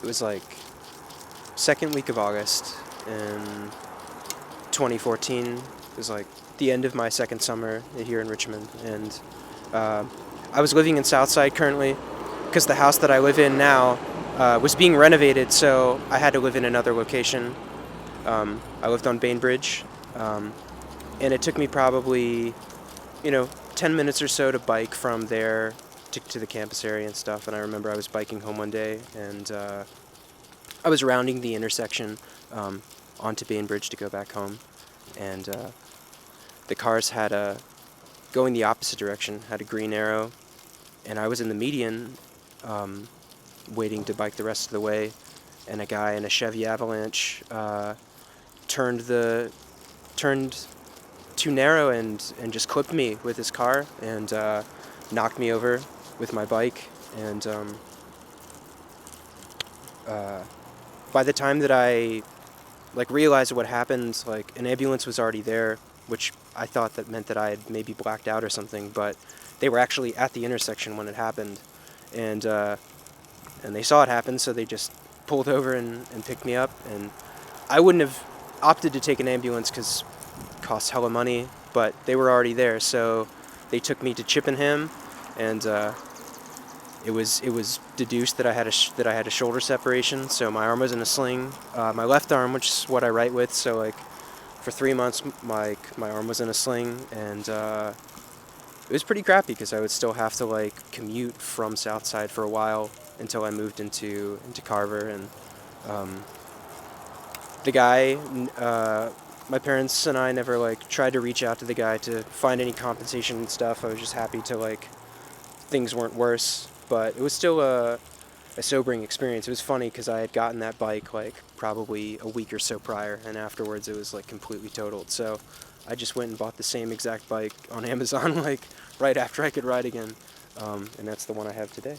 was like second week of August in 2014. It was like the end of my second summer here in Richmond, and I was living in Southside currently because the house that I live in now was being renovated, so I had to live in another location. I lived on Bainbridge, and it took me probably, 10 minutes or so to bike from there to the campus area and stuff. And I remember I was biking home one day, and I was rounding the intersection onto Bainbridge to go back home, and the cars had going the opposite direction, had a green arrow, and I was in the median, waiting to bike the rest of the way, and a guy in a Chevy Avalanche turned too narrow and just clipped me with his car and knocked me over with my bike. And by the time that I realized what happened, an ambulance was already there, which I thought that meant that I had maybe blacked out or something, but they were actually at the intersection when it happened, and they saw it happen, so they just pulled over and picked me up. And I wouldn't have opted to take an ambulance because it costs hella money, but they were already there, so they took me to Chippenham, and it was deduced that I had a shoulder separation, so my arm was in a sling. My left arm, which is what I write with, so for 3 months my arm was in a sling, and it was pretty crappy because I would still have to commute from Southside for a while until I moved into Carver. And the guy, my parents and I never tried to reach out to the guy to find any compensation and stuff. I was just happy to things weren't worse, but it was still a sobering experience. It was funny because I had gotten that bike probably a week or so prior, and afterwards it was completely totaled. So I just went and bought the same exact bike on Amazon right after I could ride again, and that's the one I have today.